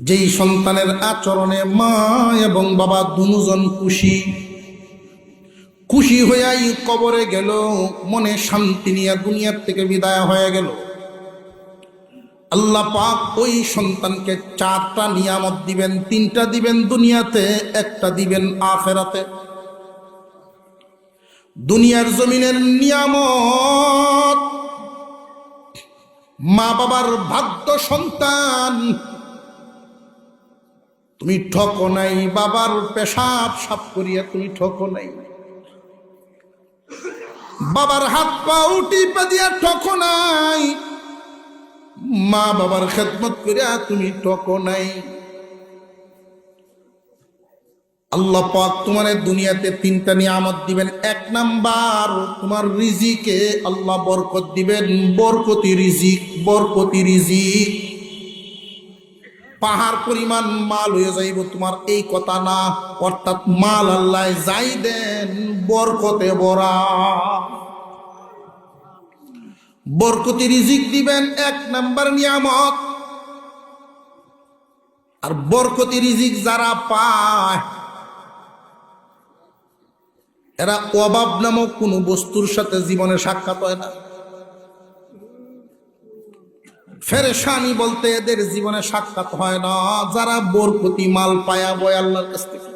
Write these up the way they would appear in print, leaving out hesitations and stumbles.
যেই সন্তানের আচরণে মা এবং বাবা দুজন খুশি হইয়াই কবরে গেল, মনে শান্তি নিয়ে দুনিয়ার থেকে বিদায় হয়ে গেল। আল্লাহ পাক ওই সন্তানকে 4টা নিয়ামত দিবেন, 3টা দিবেন দুনিয়াতে, একটা দিবেন আখিরাতে। দুনিয়ার জমিনের নিয়ামত, মা বাবার ভাগ্য সন্তান। তুমি ঠকো নাই, বাবার পেশাব সাফ করিয়া তুমি ঠকো নাই, বাবার হাত পা টিপা দিয়া ঠকো নাই, মা বাবার খেদমত করিয়া তুমি ঠকো নাই। আল্লাহ পাক তোমার দুনিয়াতে 3টা নিয়ামত দিবেন। 1 নাম্বার, তোমার রিজিকে আল্লাহ বরকত দিবেন, বরকতি রিজিক। পাহাড় পরিমাণ মাল হয়ে যাইব তোমার, এই কথা না, অর্থাৎ মাল আল্লাহ যাই দেন বরকতে ভরা। বরকতি রিজিক দিবেন 1 নাম্বার নিয়ামত। আর বরকতি রিজিক যারা পায় এরা অভাব নামক কোন বস্তুর সাথে জীবনে সাক্ষাৎ হয় না। ফেরেশানি বলতে এদের জীবনে সাক্ষাৎ হয় না, যারা বরকতি মাল পায়া বয় আল্লাহর কাছ থেকে।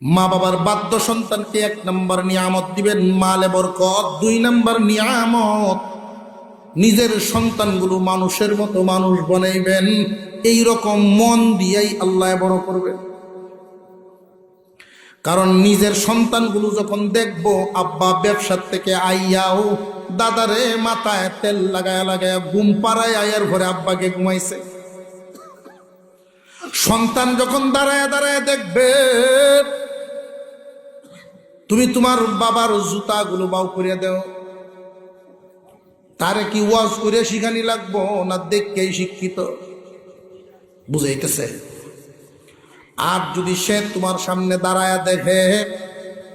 মা বাবার বাধ্য সন্তানকে 1 নাম্বার নিয়ামত দিবেন মালে বরকত। 2 নাম্বার নিয়ামত, নিজের সন্তানগুলো মানুষের মতো মানুষ বানাইবেন, এই রকম মন দিয়েই আল্লাহ বড় করবেন। কারণ নিজের সন্তানগুলো যখন দেখবো আব্বা ব্যবসার থেকে আইয়াও দাদারে মাথায় তেল লাগায় ঘুম পাড়ায় আয়ার ঘরে আব্বাকে ঘুমাইছে, সন্তান যখন দাঁড়ায় দেখবে তুমি তোমার বাবার জুতাগুলো বাউ করিয়া দেও, তারে কি ওয়াজ করে শিখানি লাগবো না দেখকেই শিক্ষিত? বুঝাইতেছে। আর যদি সে তোমার সামনে দাঁড়ায় দেখে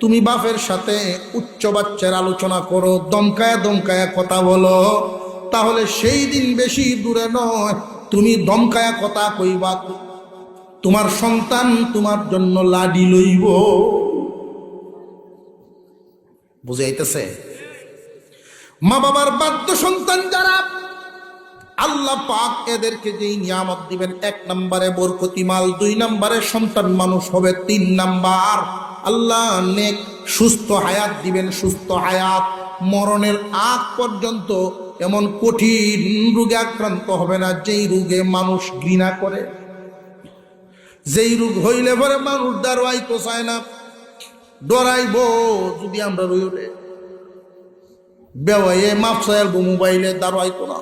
তুমি বাপের সাথে উচ্চ বাচ্চার আলোচনা করো, দমকায়া কথা বলো, তাহলে সেই দিন বেশি দূরে নয় তুমি দমকায়া কথা কইবা, তোমার সন্তান তোমার জন্য লাডি লইব। বুঝাইতেছে? মা বাবার বাধ্য সন্তান যারা, আল্লাহ পাক এদেরকে যেই নিয়ামত দিবেন, 1 নম্বরে বরকতি মাল, 2 নম্বরে সন্তান মানুষ হবে, 3 নাম্বার আল্লাহ নেক সুস্থ হায়াত দিবেন। সুস্থ হায়াত, মরণের আগ পর্যন্ত এমন কঠিন রোগে আক্রান্ত হবে না যেই রোগে মানুষ ঘৃণা করে, যেই রোগ হইলে পরে মানুষ দাঁড়াইতে চায় না, ডরাইব যদি আমরা রইলে বেওয়াইয়ে মাফসায়াল মোবাইলে দাঁড়াইতো না।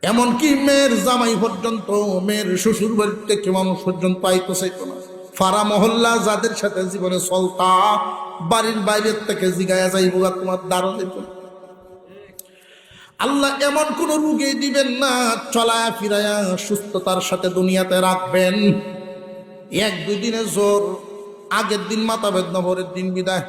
এমনকি মেয়ের জামাই পর্যন্ত, মেয়ের শ্বশুর বাড়ির থেকে মানুষ পর্যন্ত আইতে চাইতো না। ফারা মহল্লা যাদের সাথে জীবনে চলতা, বাড়ির বাইরের থেকে জিগায়া যাইব তোমার দাঁড়ো যেত। আল্লাহ এমন কোন রোগে দিবেন না, চলায়া ফিরায়া সুস্থতার সাথে দুনিয়াতে রাখবেন। 1-2 দিনে জ্বর, আগের দিন মাথা বেদনা, পরের দিন বিদায়।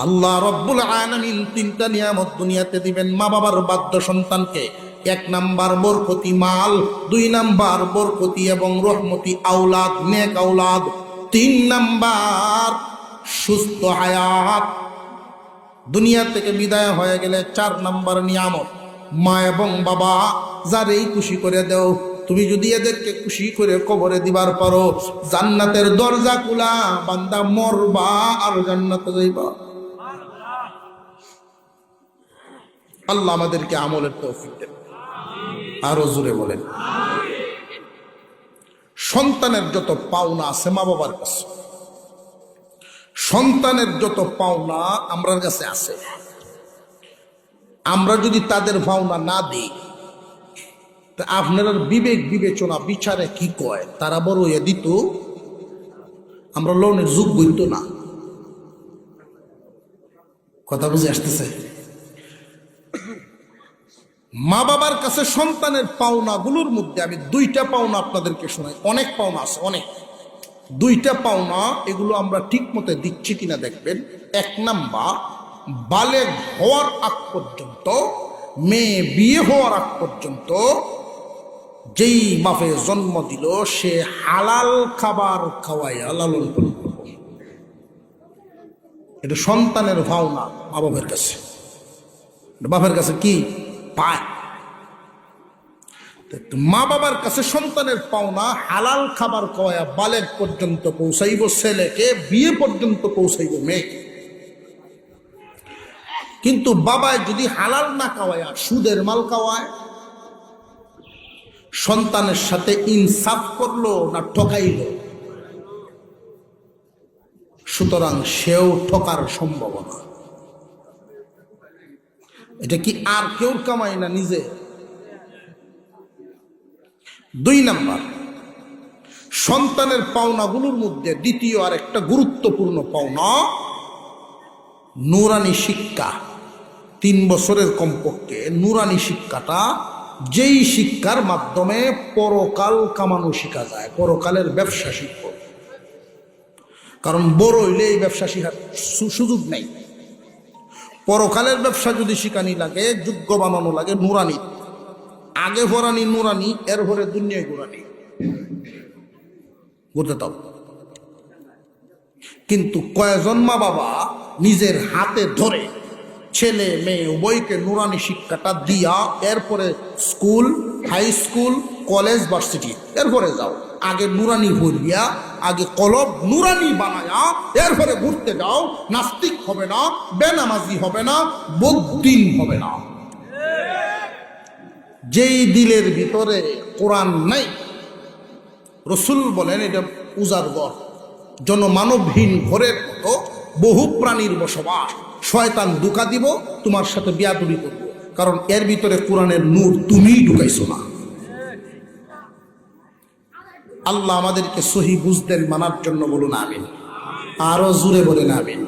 আল্লাহ রব্বুল আলামিন 3টা নিয়ামত দুনিয়াতে দিবেন মা বাবার বাধ্য সন্তানকে। 1 নাম্বার বরকতি মাল, 2 নাম্বার বরকতি এবং রহমতি আওলাদ, নেক আওলাদ, 3 নাম্বার সুস্থ হায়াত। দুনিয়া থেকে বিদায় হয়ে গেলে 4 নাম্বার নিয়ামত, মা এবং বাবা যারেই খুশি করে দেও, তুমি যদি এদেরকে খুশি করে কবরে দিবার পারো, জান্নাতের দরজা খোলা, বান্দা মরবা আর জান্নাতে যাইবা। আল্লাহ আমাদেরকে আমলের তৌফিক দেন। আরো জোরে বলেন। সন্তানের যত পাওনা আছে মা বাবার কাছে, সন্তানের যত পাওনা আমরার কাছে আছে, আমরা যদি তাদের পাওনা না দিই, তা আপনার বিবেক বিবেচনা বিচারে কি কয়, তারা বড় হইয়া দিত, আমরা লোনের যোগ্য হইতো না। কথা বুঝে আসতেছে? মা বাবার কাছে সন্তানের পাওনাগুলোর মধ্যে আমি 2টা পাওনা আপনাদেরকে শোনাই। অনেক পাওনা আছে, অনেক। 2টা পাওনা, এগুলো আমরা ঠিক মতো দিচ্ছি কিনা দেখবেন। 1 নাম্বার, বালেগ হওয়ার আগ পর্যন্ত মেয়ে বিয়ে হওয়ার আগ পর্যন্ত যেই বাপে জন্ম দিল সে হালাল খাবার খাওয়াইয়া লালন পালন করবে। এটা সন্তানের ভাবনা মা বাবার কাছে, বাবার কাছে কি পায়। মা বাবার কাছে সন্তানের পাওনা হালাল খাবার খাওয়াইয়া বালেগ পর্যন্ত পৌঁছাইব ছেলেকে, বিয়ে পর্যন্ত পৌঁছাইব মেয়েকে। কিন্তু বাবায় যদি হালাল না খাওয়ায়, সুদের মাল খাওয়ায়, সন্তানের সাথে ইনসাফ করলো না ঠকাইল? সুতরাং সেও ঠকার সম্ভাবনা। এটা কি আর কেউ কামাই না নিজে? 2 নাম্বার, সন্তানের পাওনাগুলোর মধ্যে দ্বিতীয় আর একটা গুরুত্বপূর্ণ পাওনা নুরানি শিক্ষা। 3 বছরের কমপক্ষে নুরানি শিক্ষাটা, যেই শিক্ষার মাধ্যমে পরকাল কামানো শিখা যায়, পরকালের ব্যবসা শিখব। কারণ বড় হইলে এই ব্যবসা শিখার সুযোগ নেই। পরকালের ব্যবসা যদি শিখানি লাগে, যোগ্য বানানো লাগে নুরানি। আগে ভরানি নুরানি, এর ভরে দুনিয়ায় ঘুরানি ঘুরতে তাও। কিন্তু কয়েকজন মা বাবা নিজের হাতে ধরে ছেলে মেয়ে উভয়কে নুরানি শিক্ষাটা দিয়া, এরপরে school, high school, college, varsity, এরপরে যাও। আগে নুরানি ভরিয়া, আগে কলব নুরানি বানায়া, এরপরে ঘুরতে যাও। নাস্তিক হবে না, বেনামাজি হবে না, বদ্দিন হবে না। যেই দিলের ভিতরে কোরআন নাই, রসুল বলেন এটা উজার ঘর, জনমানবহীন ঘরের মতো বহু প্রাণীর বসবাস। শয়তান ধোঁকা দিব, তোমার সাথে বিয়াদবি করবো, কারণ এর ভিতরে কোরআনের নূর তুমিই ঢুকাইছো না। আল্লাহ আমাদেরকে সহি বুঝতেন মানার জন্য বলুন আমিন। আরো জোরে বলেন আমিন।